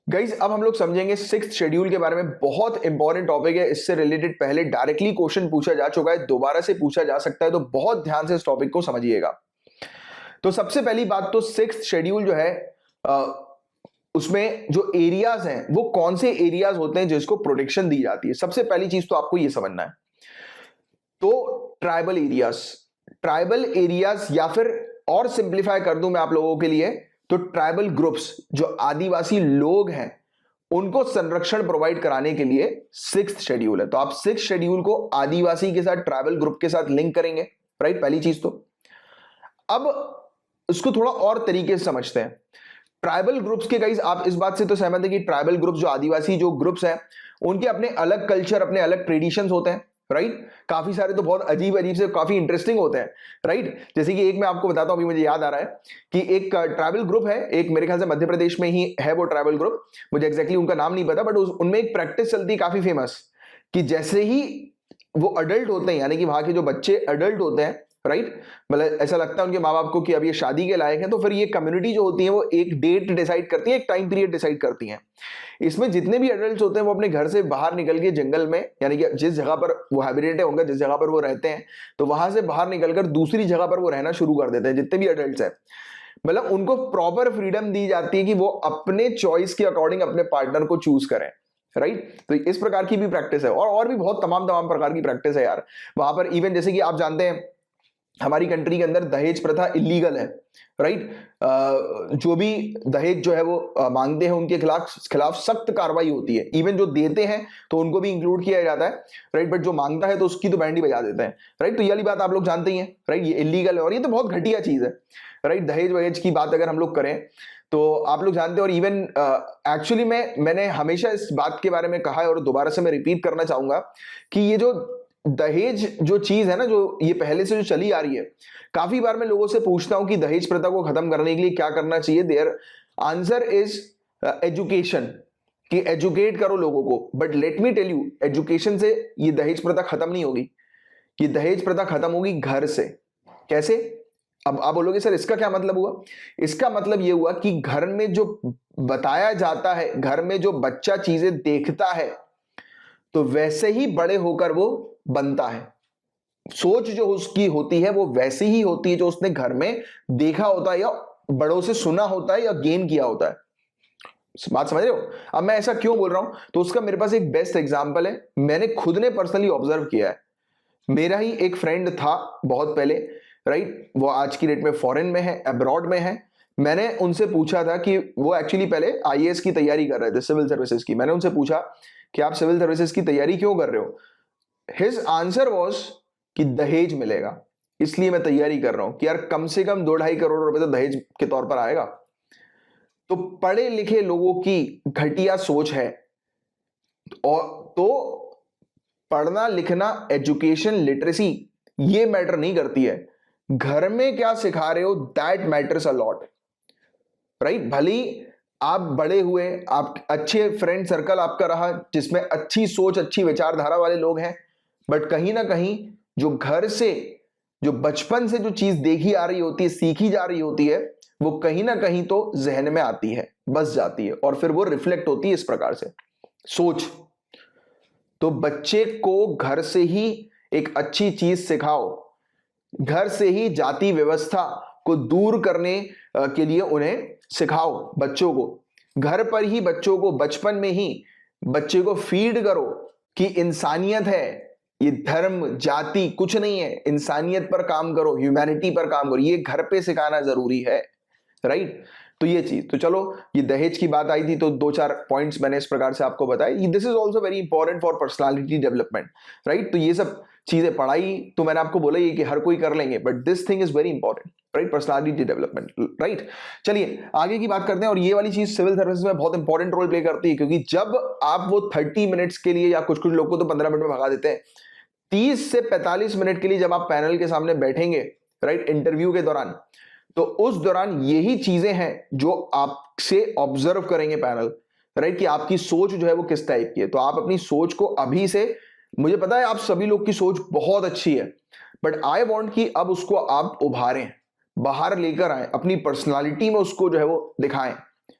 Guys अब हम लोग समझेंगे सिक्स्थ शेड्यूल के बारे में। बहुत इंपॉर्टेंट टॉपिक है, इससे रिलेटेड पहले डायरेक्टली क्वेश्चन पूछा जा चुका है, दोबारा से पूछा जा सकता है, तो बहुत ध्यान से इस टॉपिक को समझिएगा। तो सबसे पहली बात तो सिक्स्थ शेड्यूल जो है उसमें जो एरियाज हैं वो कौन से एरियाज होते हैं जिसको प्रोटेक्शन दी जाती है। सबसे पहली चीज तो आपको ये समझना है। तो ट्राइबल एरियाज या फिर और सिंप्लीफाई कर दूं मैं आप लोगों के लिए, तो ट्राइबल ग्रुप्स जो आदिवासी लोग हैं उनको संरक्षण प्रोवाइड कराने के लिए सिक्स्थ शेड्यूल है। तो आप सिक्स्थ शेड्यूल को आदिवासी के साथ, ट्राइबल ग्रुप के साथ लिंक करेंगे, राइट। पहली चीज तो अब इसको थोड़ा और तरीके से समझते हैं। ट्राइबल ग्रुप्स के गाइस आप इस बात से तो सहमत है कि ट्राइबल ग्रुप्स जो आदिवासी जो ग्रुप्स हैं उनके अपने अलग कल्चर, अपने अलग ट्रेडिशंस होते हैं, राइट। काफी सारे तो बहुत अजीब अजीब से काफी इंटरेस्टिंग होते हैं, राइट। जैसे कि एक मैं आपको बताता हूं, अभी मुझे याद आ रहा है कि एक ट्राइबल ग्रुप है, एक मेरे ख्याल से मध्य प्रदेश में ही है वो ट्राइबल ग्रुप, मुझे एग्जैक्टली उनका नाम नहीं पता, बट उनमें एक प्रैक्टिस चलती है काफी फेमस कि जैसे ही वो अडल्ट होते हैं, यानी कि वहां के जो बच्चे अडल्ट होते हैं, राइट, मतलब ऐसा लगता है उनके माँ बाप को कि अब ये शादी के लायक है, तो फिर ये कम्युनिटी जो होती है वो एक डेट डिसाइड करती है, एक टाइम पीरियड डिसाइड करती है। इसमें जितने भी एडल्ट्स होते हैं वो अपने घर से बाहर निकल के जंगल में, यानी कि जिस जगह पर वो हैबिटेट होंगे, जिस जगह पर वो रहते हैं, तो वहां से बाहर निकलकर दूसरी जगह पर वो रहना शुरू कर देते हैं, जितने भी एडल्ट्स हैं। मतलब उनको प्रॉपर फ्रीडम दी जाती है कि वो अपने चॉइस के अकॉर्डिंग अपने पार्टनर को चूज करें, राइट। तो इस प्रकार की भी प्रैक्टिस है, और भी बहुत तमाम प्रकार की प्रैक्टिस है यार वहां पर। इवन जैसे कि आप जानते हैं हमारी कंट्री के अंदर दहेज प्रथा इलीगल है, राइट। जो भी दहेज जो है वो मांगते हैं उनके खिलाफ सख्त कार्रवाई होती है। इवन जो देते हैं तो उनको भी इंक्लूड किया जाता है, राइट, बट जो मांगता है तो उसकी तो बैंड बजा देते हैं, राइट। तो ये वाली बात आप लोग जानते ही हैं, राइट, ये इलीगल है और ये तो बहुत घटिया चीज है, राइट। दहेज वहेज की बात अगर हम लोग करें तो आप लोग जानते हैं, और इवन एक्चुअली मैंने हमेशा इस बात के बारे में कहा है और दोबारा से मैं रिपीट करना चाहूंगा कि ये जो दहेज जो चीज है ना, जो ये पहले से जो चली आ रही है, काफी बार मैं लोगों से पूछता हूं कि दहेज प्रथा को खत्म करने के लिए क्या करना चाहिए। देयर आंसर इज एजुकेशन, कि एजुकेट करो लोगों को। But let me tell you, education से ये दहेज प्रथा खत्म नहीं होगी, ये दहेज प्रथा खत्म होगी घर से। कैसे? अब आप बोलोगे सर इसका क्या मतलब हुआ? इसका मतलब ये हुआ कि घर में जो बताया जाता है, घर में जो बच्चा चीजें देखता है, तो वैसे ही बड़े होकर वो बनता है। सोच जो उसकी होती है वो वैसी ही होती है जो उसने घर में देखा होता है या बड़ों से सुना होता है या गेन किया होता है। बात समझ रहे हो? अब मैं ऐसा क्यों बोल रहा हूं, तो उसका मेरे पास एक बेस्ट एग्जांपल है, मैंने खुद ने पर्सनली ऑब्जर्व किया है। मेरा ही एक फ्रेंड था बहुत पहले, राइट, वो आज की डेट में फॉरेन में है, अब्रॉड में है। मैंने उनसे पूछा था कि वो एक्चुअली पहले आईएएस की तैयारी कर रहे थे, सिविल सर्विसेज की। मैंने उनसे पूछा कि आप सिविल सर्विसेज की तैयारी क्यों कर रहे हो? हिज आंसर वॉज कि दहेज मिलेगा इसलिए मैं तैयारी कर रहा हूं, कि यार कम से कम 2-2.5 करोड़ रुपए तो दहेज के तौर पर आएगा। तो पढ़े लिखे लोगों की घटिया सोच है। और तो पढ़ना लिखना, एजुकेशन, लिटरेसी ये मैटर नहीं करती है, घर में क्या सिखा रहे हो that matters a lot, right. भली आप बड़े हुए, आप अच्छे फ्रेंड सर्कल आपका रहा जिसमें अच्छी सोच, अच्छी विचारधारा वाले लोग हैं, बट कहीं ना कहीं जो घर से, जो बचपन से जो चीज देखी आ रही होती है, सीखी जा रही होती है, वो कहीं ना कहीं तो जहन में आती है, बस जाती है, और फिर वो रिफ्लेक्ट होती है इस प्रकार से सोच। तो बच्चे को घर से ही एक अच्छी चीज सिखाओ, घर से ही जाति व्यवस्था को दूर करने के लिए उन्हें सिखाओ। बच्चों को घर पर ही, बच्चों को बचपन में ही बच्चे को फीड करो कि इंसानियत है, ये धर्म जाति कुछ नहीं है, इंसानियत पर काम करो, ह्यूमैनिटी पर काम करो, ये घर पे सिखाना जरूरी है, राइट। तो ये चीज, तो चलो ये दहेज की बात आई थी तो 2-4 पॉइंट्स मैंने इस प्रकार से आपको बताए। This is also very important for personality development, right. तो ये सब चीजें, पढ़ाई तो मैंने आपको बोला ही कि हर कोई कर लेंगे, but this thing is very important, right, personality development, right. चलिए आगे की बात करते हैं, और ये वाली चीज सिविल सर्विसेज में बहुत इंपॉर्टेंट रोल प्ले करती है, क्योंकि जब आप वो 30 मिनट्स के लिए, या कुछ लोग को तो 15 मिनट में भगा देते हैं, 30 से 45 मिनट के लिए जब आप पैनल के सामने बैठेंगे, राइट, इंटरव्यू के दौरान, तो उस दौरान यही चीजें हैं जो आपसे ऑब्जर्व करेंगे पैनल, राइट, कि आपकी सोच जो है वो किस टाइप की है। तो आप अपनी सोच को अभी से, मुझे पता है आप सभी लोग की सोच बहुत अच्छी है, बट आई वांट कि अब उसको आप उभारें, बाहर लेकर आए, अपनी पर्सनालिटी में उसको जो है वो दिखाएं,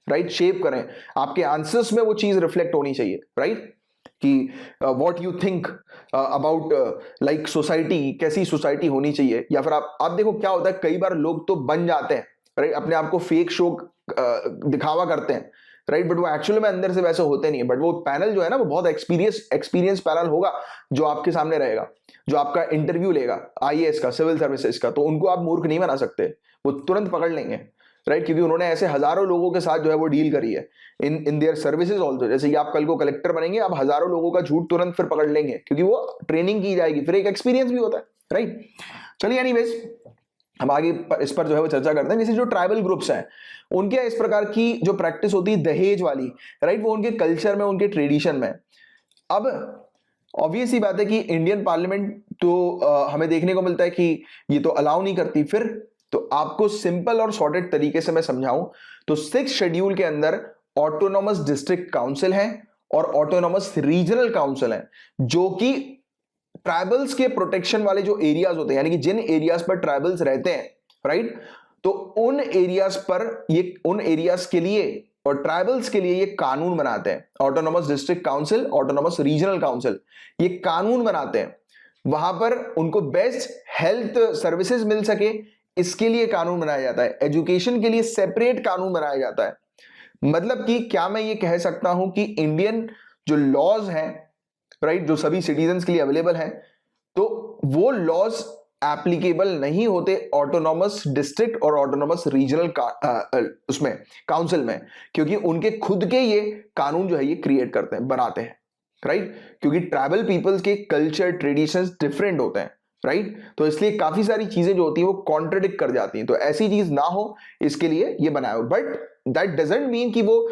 राइट, शेप करें, आपके आंसर्स में वो चीज रिफ्लेक्ट होनी चाहिए, राइट, कि what you think about like society, कैसी सोसाइटी होनी चाहिए। या फिर आप देखो क्या होता है, कई बार लोग तो बन जाते हैं, राइट, अपने आप को फेक शो दिखावा करते हैं, राइट, बट वो एक्चुअल में अंदर से वैसे होते नहीं है। बट वो पैनल जो है ना, वो बहुत एक्सपीरियंस पैनल होगा जो आपके सामने रहेगा, जो आपका इंटरव्यू लेगा आईएएस का, सिविल सर्विसेज का, तो उनको आप मूर्ख नहीं बना सकते, वो तुरंत पकड़ लेंगे, राइट, क्योंकि उन्होंने ऐसे हजारों लोगों के साथ जो है वो डील करी है इन देयर सर्विसेज ऑल्सो। जैसे कि आप कल को कलेक्टर बनेंगे, आप हजारों लोगों का झूठ तुरंत फिर पकड़ लेंगे, क्योंकि वो ट्रेनिंग की जाएगी, फिर एक एक्सपीरियंस भी होता है, राइट। चलिए एनीवेज, हम आगे इस पर जो है वो चर्चा करते हैं। जैसे जो ट्राइबल ग्रुप्स हैं, उनके इस प्रकार की जो प्रैक्टिस होती है दहेज वाली, राइट, वो उनके कल्चर में, उनके ट्रेडिशन में। अब ऑब्वियस ही बात है कि इंडियन पार्लियामेंट तो हमें देखने को मिलता है कि ये तो अलाउ नहीं करती। फिर तो आपको सिंपल और सॉर्टेड तरीके से मैं समझाऊं तो 6 शेड्यूल के अंदर ऑटोनॉमस डिस्ट्रिक्ट काउंसिल है और ऑटोनॉमस रीजनल काउंसिल है, जो कि ट्राइबल्स के प्रोटेक्शन वाले जो एरियाज होते हैं, यानी कि जिन एरियाज पर ट्राइबल्स रहते हैं, राइट, तो उन एरियाज के लिए और ट्राइबल्स के लिए ये कानून बनाते हैं। Autonomous district council, autonomous regional council, ये कानून बनाते हैं। वहां पर उनको बेस्ट हेल्थ सर्विसेज मिल सके, इसके लिए कानून बनाया जाता है। एजुकेशन के लिए सेपरेट कानून बनाया जाता है। मतलब कि क्या मैं ये कह सकता हूं कि इंडियन जो लॉज हैं, राइट, जो सभी सिटीजन्स के लिए अवेलेबल हैं, तो वो लॉज एप्लीकेबल नहीं होते ऑटोनॉमस डिस्ट्रिक्ट और ऑटोनॉमस रीजनल उसमें काउंसिल में, क्योंकि उनके खुद के ये कानून जो है ये क्रिएट करते हैं, बनाते हैं, राइट, क्योंकि ट्राइबल पीपल्स के कल्चर ट्रेडिशंस डिफरेंट होते हैं, राइट, तो इसलिए काफी सारी चीजें जो होती हैं वो कॉन्ट्रडिक्ट कर जाती हैं। तो ऐसी चीज ना हो, इसके लिए ये बनाया हो। बट दैट डजंट मीन कि वो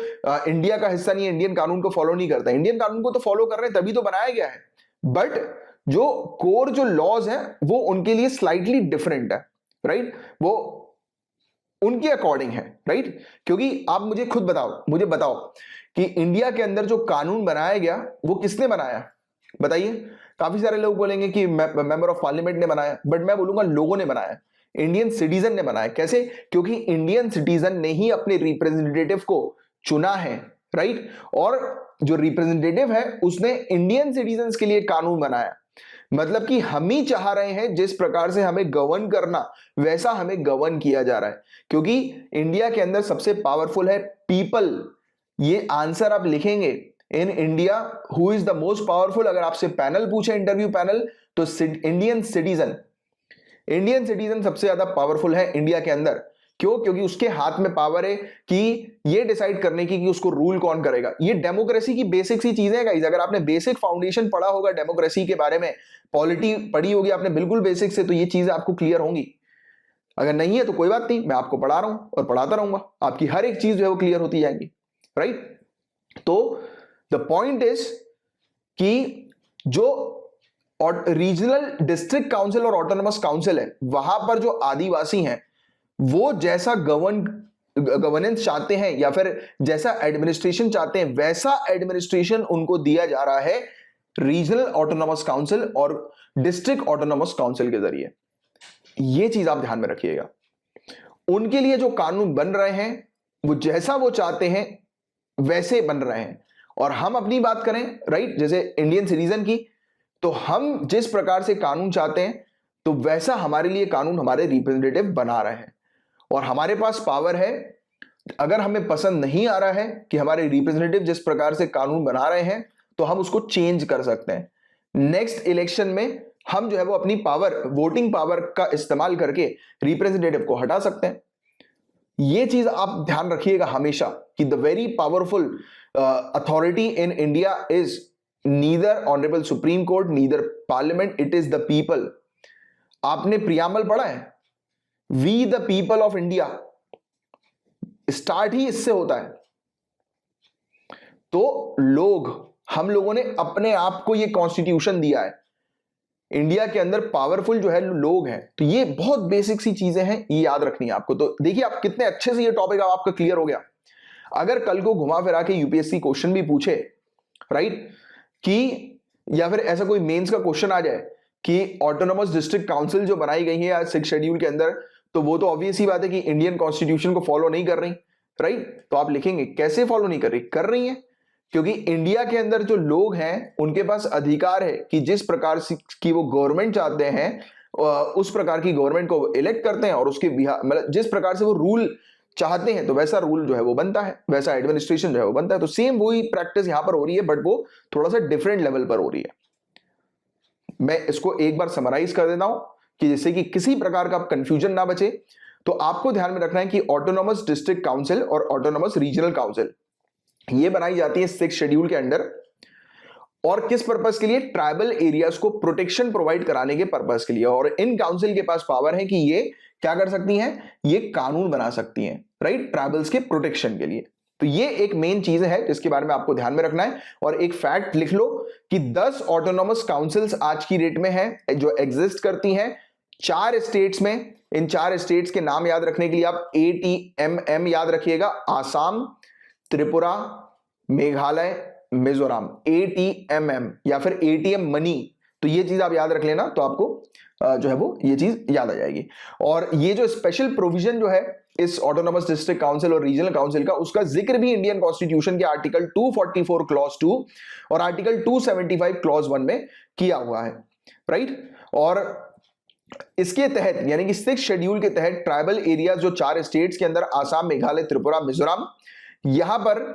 इंडिया का हिस्सा नहीं है, इंडियन कानून को फॉलो नहीं करता। इंडियन कानून को तो फॉलो कर रहे हैं, तभी तो बनाया गया है। बट जो कोर जो लॉज हैं वो उनके लिए स्लाइटली डिफरेंट है, राइट, वो उनके अकॉर्डिंग है, राइट। क्योंकि आप मुझे खुद बताओ, मुझे बताओ कि इंडिया के अंदर जो कानून बनाया गया वो किसने बनाया, बताइए। काफी सारे लोग बोलेंगे कि मेंबर ऑफ पार्लियामेंट ने बनाया, बट मैं बोलूंगा लोगों ने बनाया, इंडियन सिटीजन ने बनाया। कैसे? क्योंकि इंडियन सिटीजन ने ही अपने रिप्रेजेंटेटिव को चुना है, राइट, और जो रिप्रेजेंटेटिव है उसने इंडियन सिटीजन्स के लिए कानून बनाया। मतलब कि हम ही चाह रहे हैं जिस प्रकार से हमें गवर्न करना, वैसा हमें गवर्न किया जा रहा है, क्योंकि इंडिया के अंदर सबसे पावरफुल है पीपल। ये आंसर आप लिखेंगे, in India who is the most powerful. अगर आपसे पैनल पूछे, इंटरव्यू पैनल, तो इंडियन सिटीजन सबसे ज्यादा पावरफुल है इंडिया के अंदर। क्यों? क्योंकि उसके हाथ में पावर है कि ये डिसाइड करने की कि उसको रूल कौन करेगा। ये डेमोक्रेसी की बेसिक सी चीजें हैं गाइस। अगर आपने बेसिक फाउंडेशन पढ़ा होगा डेमोक्रेसी के बारे में, पॉलिटी पढ़ी होगी आपने बिल्कुल बेसिक से, तो ये चीजें आपको क्लियर होंगी। अगर नहीं है तो कोई बात नहीं, मैं आपको पढ़ा रहा हूं और पढ़ाता रहूंगा, आपकी हर एक चीज जो है वो क्लियर होती जाएगी, राइट। तो द पॉइंट इज कि जो और रीजनल डिस्ट्रिक्ट काउंसिल और ऑटोनॉमस काउंसिल है, वहां पर जो आदिवासी हैं वो जैसा गवर्नेंस चाहते हैं या फिर जैसा एडमिनिस्ट्रेशन चाहते हैं, वैसा एडमिनिस्ट्रेशन उनको दिया जा रहा है रीजनल ऑटोनॉमस काउंसिल और डिस्ट्रिक्ट ऑटोनॉमस काउंसिल के जरिए। ये चीज आप ध्यान में रखिएगा। उनके लिए जो कानून बन रहे हैं वो जैसा वो चाहते हैं वैसे बन रहे हैं। और हम अपनी बात करें, राइट, जैसे इंडियन सिटीजन की, तो हम जिस प्रकार से कानून चाहते हैं तो वैसा हमारे लिए कानून हमारे रिप्रेजेंटेटिव बना रहे हैं, और हमारे पास पावर है। अगर हमें पसंद नहीं आ रहा है कि हमारे रिप्रेजेंटेटिव जिस प्रकार से कानून बना रहे हैं, तो हम उसको चेंज कर सकते हैं। नेक्स्ट इलेक्शन में हम जो है वो अपनी पावर, वोटिंग पावर का इस्तेमाल करके रिप्रेजेंटेटिव को हटा सकते हैं। ये चीज आप ध्यान रखिएगा हमेशा कि the very powerful authority in India is neither honourable supreme court, neither parliament, it is the people. आपने प्रियाम्बल पढ़ा है, we the people of India, start ही इससे होता है। तो हम लोगों ने अपने आप को ये कॉन्स्टिट्यूशन दिया है। इंडिया के अंदर पावरफुल जो है लोग हैं। तो ये बहुत बेसिक सी चीजें हैं, ये याद रखनी है आपको। तो देखिए आप कितने अच्छे से ये टॉपिक आपका क्लियर हो गया। अगर कल को घुमा फिरा के यूपीएससी क्वेश्चन भी पूछे, राइट, कि या फिर ऐसा कोई मेंस का क्वेश्चन आ जाए कि ऑटोनॉमस डिस्ट्रिक्ट काउंसिल जो बनाई गई है आज 6 शेड्यूल के अंदर, तो वो तो ऑब्वियस ही बात है कि इंडियन कॉन्स्टिट्यूशन को फॉलो नहीं कर रही, राइट। तो आप लिखेंगे कैसे फॉलो नहीं कर रही, कर रही है, क्योंकि इंडिया के अंदर जो लोग हैं उनके पास अधिकार है कि जिस प्रकार की वो गवर्नमेंट चाहते हैं उस प्रकार की गवर्नमेंट को इलेक्ट करते हैं, और उसके मतलब जिस प्रकार से वो रूल चाहते हैं तो वैसा रूल जो है वो बनता है, वैसा एडमिनिस्ट्रेशन जो है वो बनता है। तो सेम वही प्रैक्टिस यहां पर हो रही है, बट वो थोड़ा सा डिफरेंट लेवल पर हो रही है। मैं इसको एक बार समराइज कर देता हूं कि जिससे कि किसी प्रकार का कंफ्यूजन ना बचे। तो आपको ध्यान में रखना है कि ऑटोनोमस डिस्ट्रिक्ट काउंसिल और ऑटोनोमस रीजनल काउंसिल ये बनाई जाती है 6 शेड्यूल के अंडर, और किस पर्पस के लिए, ट्राइबल एरियाज को प्रोटेक्शन प्रोवाइड कराने के पर्पस के लिए। और इन काउंसिल के पास पावर है कि ये क्या कर सकती हैं, ये कानून बना सकती हैं, राइट, ट्राइबल्स के प्रोटेक्शन के लिए। तो ये एक मेन चीज है जिसके बारे में आपको ध्यान में रखना है। और एक फैक्ट लिख लो कि 10 ऑटोनोमस काउंसिल्स आज की डेट में है जो एग्जिस्ट करती हैं 4 स्टेट्स में। इन 4 स्टेट्स के नाम याद रखने के लिए आप ATMM याद रखिएगा, आसाम, त्रिपुरा, मेघालय, मिजोरम, ATMM या फिर ATM मनी। तो ये चीज आप याद रख लेना, तो आपको जो है वो ये चीज याद आ जाएगी। और ये जो स्पेशल प्रोविजन जो है इस ऑटोनोमस डिस्ट्रिक्ट काउंसिल और रीजनल काउंसिल का, उसका जिक्र भी इंडियन कॉन्स्टिट्यूशन के आर्टिकल 244 क्लॉज 2 और आर्टिकल 275 क्लॉज 1 में किया हुआ है, राइट। और इसके तहत यानी कि 6 शेड्यूल के तहत ट्राइबल एरिया जो 4 स्टेट्स के अंदर आसाम, मेघालय, त्रिपुरा, मिजोरम, यहां पर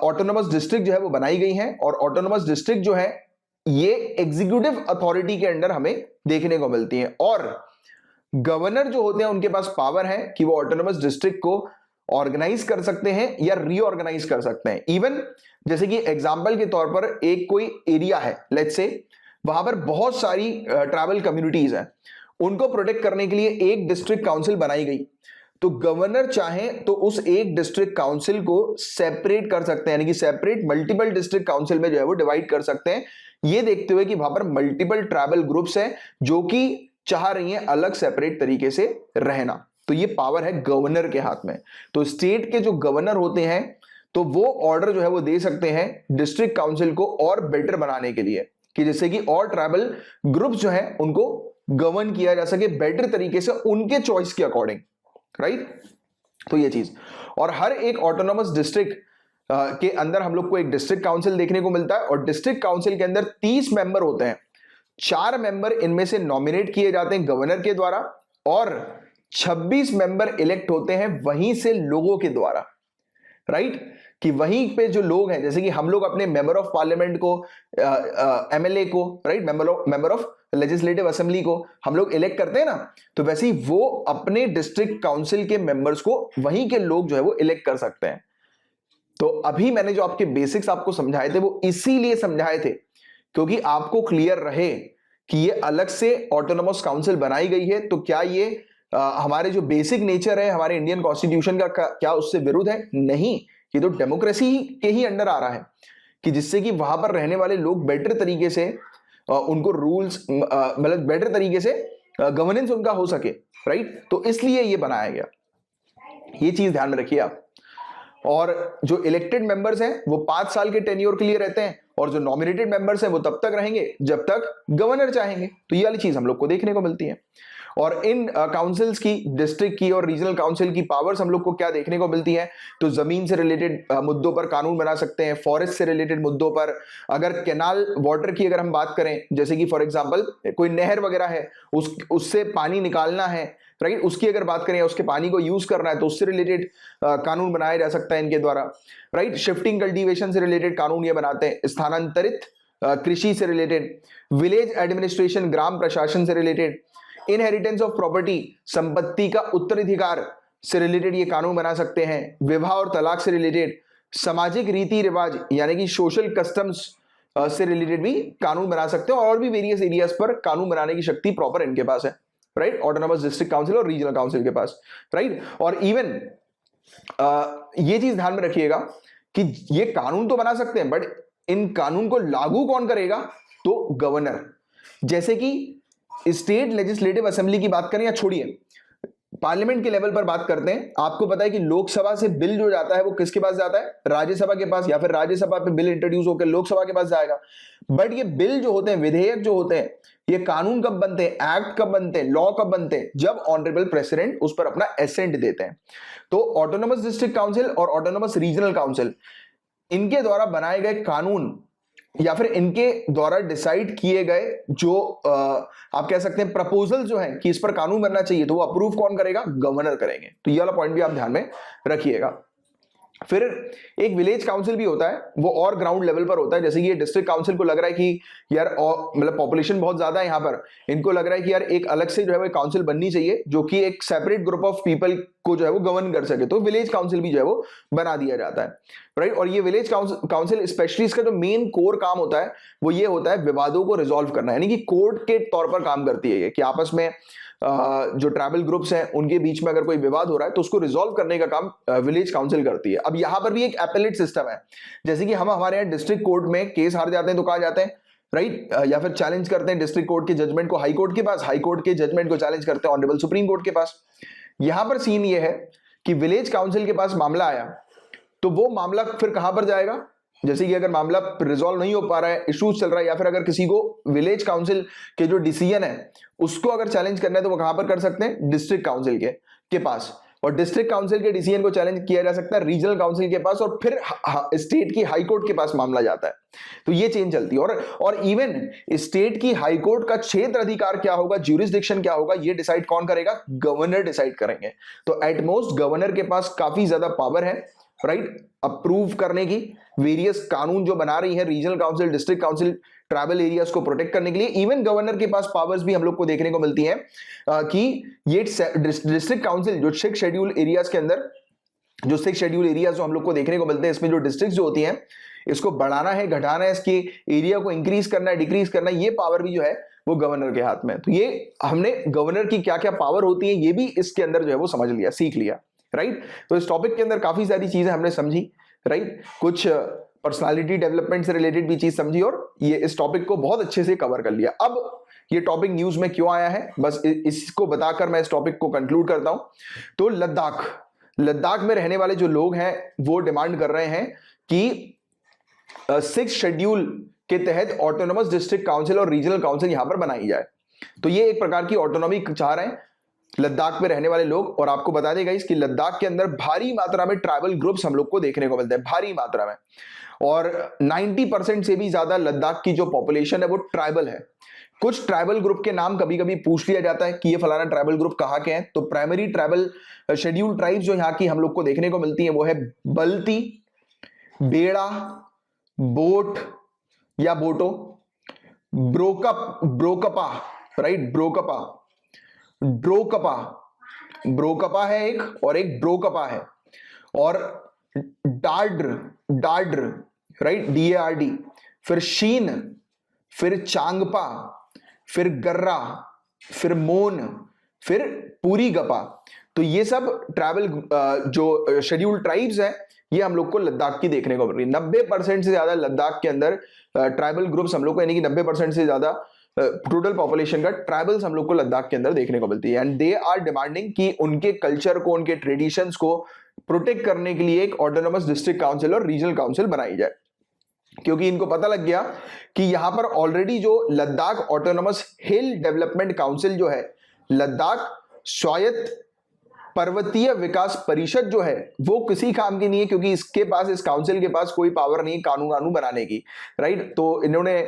ऑटोनोमस डिस्ट्रिक्ट जो है वो बनाई गई हैं। और ऑटोनोमस डिस्ट्रिक्ट जो है ये एग्जीक्यूटिव अथॉरिटी के अंडर हमें देखने को मिलती हैं, और गवर्नर जो होते हैं उनके पास पावर है कि वो ऑटोनोमस डिस्ट्रिक्ट को ऑर्गेनाइज कर सकते हैं या रीऑर्गेनाइज कर सकते हैं। इवन जैसे कि एग्जांपल के तौर पर एक कोई एरिया है, लेट्स से वहां पर बहुत सारी ट्राइबल कम्युनिटीज हैं, उनको प्रोटेक्ट करने के लिए एक डिस्ट्रिक्ट काउंसिल बनाई गई, तो गवर्नर चाहे तो उस एक डिस्ट्रिक्ट काउंसिल को सेपरेट कर सकते हैं, यानी कि सेपरेट मल्टीपल डिस्ट्रिक्ट काउंसिल में जो है वो डिवाइड कर सकते हैं, ये देखते हुए कि वहां पर मल्टीपल ट्राइबल ग्रुप्स हैं जो कि चाह रही हैं अलग सेपरेट तरीके से रहना। तो ये पावर है गवर्नर के हाथ में। तो स्टेट के जो गवर्नर होते हैं तो वो ऑर्डर जो है वो दे सकते हैं डिस्ट्रिक्ट काउंसिल को और बेटर बनाने के लिए, कि जैसे कि और ट्राइबल ग्रुप्स जो है उनको गवर्न किया जा सके बेटर तरीके से उनके चॉइस के अकॉर्डिंग, राइट। तो ये चीज, और हर एक ऑटोनोमस डिस्ट्रिक्ट के अंदर हम लोग को एक डिस्ट्रिक्ट काउंसिल देखने को मिलता है, और डिस्ट्रिक्ट काउंसिल के अंदर 30 मेंबर होते हैं। 4 मेंबर इनमें से नॉमिनेट किए जाते हैं गवर्नर के द्वारा, और 26 मेंबर इलेक्ट होते हैं वहीं से लोगों के द्वारा, राइट। कि वहीं पे जो लोग हैं, जैसे कि हम लोग अपने मेंबर ऑफ पार्लियामेंट को, MLA को, right, member of legislative assembly को हम लोग इलेक्ट करते हैं ना, तो वैसे ही वो अपने डिस्ट्रिक्ट काउंसिल के मेंबर्स को वहीं के लोग जो है वो इलेक्ट कर सकते हैं। तो अभी मैंने जो आपके बेसिक्स आपको समझाए थे वो इसीलिए समझाए थे क्योंकि आपको क्लियर रहे कि ये अलग से ऑटोनोमस काउंसिल बनाई गई है, तो क्या ये हमारे जो बेसिक नेचर है हमारे इंडियन कॉन्स्टिट्यूशन का क्या उससे विरुद्ध है? नहीं, ये तो डेमोक्रेसी के ही अंडर आ रहा है कि जिससे कि वहां पर रहने वाले लोग बेटर तरीके से उनको रूल्स मतलब बेटर तरीके से गवर्नेंस उनका हो सके, राइट। तो इसलिए ये बनाया गया, ये चीज ध्यान में रखिए आप। और जो इलेक्टेड मेंबर्स हैं वो 5 साल के टेन्योर के लिए रहते हैं, और जो नॉमिनेटेड मेंबर्स हैं वो तब तक रहेंगे जब तक गवर्नर चाहेंगे। तो ये वाली चीज हम लोग को देखने को मिलती है। और इन काउंसिल्स की, डिस्ट्रिक्ट की और रीजनल काउंसिल की पावर्स हम लोग को क्या देखने को मिलती है, तो जमीन से रिलेटेड मुद्दों पर कानून बना सकते हैं, फॉरेस्ट से रिलेटेड मुद्दों पर, अगर कैनाल वाटर की अगर हम बात करें, जैसे कि फॉर एग्जांपल कोई नहर वगैरह है, उससे पानी निकालना है, राइट, उसकी अगर बात करें, उसके पानी को यूज करना है, तो उससे रिलेटेड कानून बनाया जा सकता है इनके द्वारा, राइट। शिफ्टिंग कल्टीवेशन से रिलेटेड कानून ये बनाते हैं, स्थानांतरित कृषि से रिलेटेड, विलेज एडमिनिस्ट्रेशन ग्राम प्रशासन से रिलेटेड, इनहेरिटेंस ऑफ प्रॉपर्टी संपत्ति का उत्तराधिकार से रिलेटेड ये कानून बना सकते हैं, विवाह और तलाक से रिलेटेड, सामाजिक रीति रिवाज यानी कि सोशल कस्टम्स से रिलेटेड भी कानून बना सकते हैं, और भी वेरियस एरियाज पर कानून बनाने की शक्ति प्रॉपर इनके पास है, राइट, ऑटोनोमस डिस्ट्रिक्ट काउंसिल और रीजनल काउंसिल के पास, राइट। और इवन ये चीज ध्यान में रखिएगा कि ये कानून तो बना सकते हैं, बट इन कानून को लागू कौन करेगा, तो गवर्नर। जैसे कि स्टेट लेजिस्लेटिव असेंबली की बात करें या छोड़िए, पार्लियामेंट के लेवल पर बात करते हैं, आपको पता है कि लोकसभा से बिल जो जाता है वो किसके पास जाता है, राज्यसभा के पास, या फिर राज्यसभा पे बिल इंट्रोड्यूस होकर लोकसभा के पास जाएगा। बट ये बिल जो होते हैं, विधेयक जो होते हैं, ये कानून कब बनते हैं, एक्ट कब बनते हैं, लॉ कब बनते हैं, जब ऑनरेबल प्रेसिडेंट उस पर अपना एसेंट देते हैं। तो ऑटोनोमस डिस्ट्रिक्ट काउंसिल और ऑटोनोमस रीजनल काउंसिल, इनके द्वारा बनाए गए कानून या फिर इनके द्वारा डिसाइड किए गए जो आप कह सकते हैं प्रपोजल जो है कि इस पर कानून बनना चाहिए, तो वो अप्रूव कौन करेगा, गवर्नर करेंगे। तो ये वाला पॉइंट भी आप ध्यान में रखिएगा। फिर एक विलेज काउंसिल भी होता है, वो और ग्राउंड लेवल पर होता है। जैसे कि ये डिस्ट्रिक्ट काउंसिल को लग रहा है कि यार मतलब पॉपुलेशन बहुत ज्यादा है यहाँ पर, इनको लग रहा है कि यार एक अलग से जो है वो काउंसिल बननी चाहिए जो कि एक सेपरेट ग्रुप ऑफ पीपल को जो है वो गवर्न कर सके, तो विलेज काउंसिल भी जो है वो बना दिया जाता है, राइट। और ये विलेज काउंसिल स्पेशली इसका जो मेन कोर काम होता है वो ये होता है विवादों को रिजॉल्व करना, यानी कि कोर्ट के तौर पर काम करती है ये, कि आपस में जो ट्राइबल ग्रुप्स हैं उनके बीच में अगर कोई विवाद हो रहा है तो उसको रिजॉल्व करने का काम विलेज काउंसिल करती है। अब यहां पर भी एक एपेलेट सिस्टम है, जैसे कि हम हमारे यहाँ डिस्ट्रिक्ट कोर्ट में केस हार जाते हैं तो कहाँ जाते हैं, राइट, या फिर चैलेंज करते हैं डिस्ट्रिक्ट कोर्ट के जजमेंट को हाई कोर्ट के पास, हाई कोर्ट के जजमेंट को चैलेंज करते हैं ऑनरेबल सुप्रीम कोर्ट के पास। यहां पर सीन ये है कि विलेज काउंसिल के पास मामला आया तो वो मामला फिर कहां पर जाएगा, जैसे कि अगर मामला रिजॉल्व नहीं हो पा रहा है, इश्यूज चल रहा है, या फिर अगर किसी को विलेज काउंसिल के जो डिसीजन है उसको अगर चैलेंज करना है तो वो कहां पर कर सकते हैं, डिस्ट्रिक्ट काउंसिल के पास। और डिस्ट्रिक्ट काउंसिल के डिसीजन को चैलेंज किया जा सकता है रीजनल काउंसिल के पास, और फिर स्टेट की हाई कोर्ट के पास मामला जाता है। तो ये चेंज चलती है। और इवन स्टेट की हाई कोर्ट का क्षेत्र अधिकार क्या होगा, ज्यूरिसडिक्शन क्या होगा, ये डिसाइड कौन करेगा, गवर्नर डिसाइड करेंगे। तो एट मोस्ट गवर्नर के पास काफी ज्यादा पावर है, राइट, अप्रूव करने की। वेरियस कानून जो बना रही है regional council, district council, tribal areas को प्रोटेक्ट करने के लिए, इवन गवर्नर के पास पावर्स भी हम लोग को देखने को मिलती हैं कि ये डिस्ट्रिक्ट काउंसिल जो 6 शेड्यूल एरियाज के अंदर, जो 6 शेड्यूल एरियाज जो हम लोग को देखने को मिलते हैं, इसमें जो डिस्ट्रिक्ट जो होती हैं, इसको बढ़ाना है, घटाना है, इसके एरिया को इंक्रीज करना है, डिक्रीज करना है, ये पावर भी जो है वो गवर्नर के हाथ में है। तो ये हमने गवर्नर की क्या क्या पावर होती है ये भी इसके अंदर जो है वो समझ लिया, सीख लिया, राइट। तो इस टॉपिक के अंदर काफी सारी चीजें हमने समझी, राइट, कुछ पर्सनालिटी डेवलपमेंट से रिलेटेड भी चीज समझी, और ये इस टॉपिक को बहुत अच्छे से कवर कर लिया। अब ये टॉपिक न्यूज में क्यों आया है, बस इसको बताकर मैं इस टॉपिक को कंक्लूड करता हूं। तो लद्दाख में रहने वाले जो लोग हैं वो डिमांड कर रहे हैं कि 6 शेड्यूल के तहत ऑटोनोमस डिस्ट्रिक्ट काउंसिल और रीजनल काउंसिल यहां पर बनाई जाए। तो ये एक प्रकार की ऑटोनॉमी चाह रहे हैं लद्दाख में रहने वाले लोग। और आपको बता देगा इसकी लद्दाख के अंदर भारी मात्रा में ट्राइबल ग्रुप्स हम लोग को देखने को मिलते हैं, भारी मात्रा में, और 90% से भी ज्यादा लद्दाख की जो पॉपुलेशन है वो ट्राइबल है। कुछ ट्राइबल ग्रुप के नाम कभी कभी पूछ लिया जाता है कि ये फलाना ट्राइबल ग्रुप कहाँ के हैं। तो प्राइमरी ट्राइबल शेड्यूल ट्राइब्स जो यहाँ की हम लोग को देखने को मिलती है वो है बल्ती, बेड़ा, बोट या बोटो, ब्रोकपा, राइट, ब्रोकपा है एक, और एक ब्रोकपा है, और डाड्र, राइट, DARD, फिर शीन, फिर चांगपा, फिर गर्रा, फिर मोन, फिर पूरी गपा। तो ये सब ट्राइबल जो शेड्यूल ट्राइब्स हैं ये हम लोग को लद्दाख की देखने को मिल रही है। 90% से ज्यादा लद्दाख के अंदर ट्राइबल ग्रुप्स हम लोग को, यानी कि 90% से ज्यादा टोटल पॉपुलेशन का ट्राइबल्स हम लोग को लद्दाख के अंदर देखने को मिलती है। एंड दे आर डिमांडिंग कि उनके कल्चर को, उनके ट्रेडिशंस को प्रोटेक्ट करने के लिए एक ऑटोनोमस डिस्ट्रिक्ट काउंसिल और रीजनल काउंसिल बनाई जाए, क्योंकि इनको पता लग गया कि यहां पर ऑलरेडी जो लद्दाख ऑटोनोमस हिल डेवलपमेंट काउंसिल जो है, लद्दाख स्वायत्त पर्वतीय विकास परिषद जो है वो किसी काम की नहीं है, क्योंकि इसके पास, इस काउंसिल के पास कोई पावर नहीं कानून बनाने की, राइट। तो इन्होंने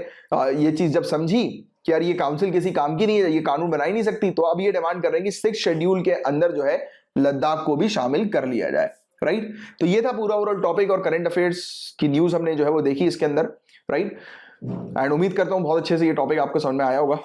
ये चीज जब समझी कि यार ये काउंसिल किसी काम की नहीं है, ये कानून बना ही नहीं सकती, तो अब ये डिमांड कर रहे हैं कि 6 शेड्यूल के अंदर जो है लद्दाख को भी शामिल कर लिया जाए, राइट। तो ये था पूरा ओवरऑल टॉपिक, और करंट अफेयर्स की न्यूज हमने जो है वो देखी इसके अंदर, राइट। एंड उम्मीद करता हूं बहुत अच्छे से ये टॉपिक आपको समझ में आया होगा।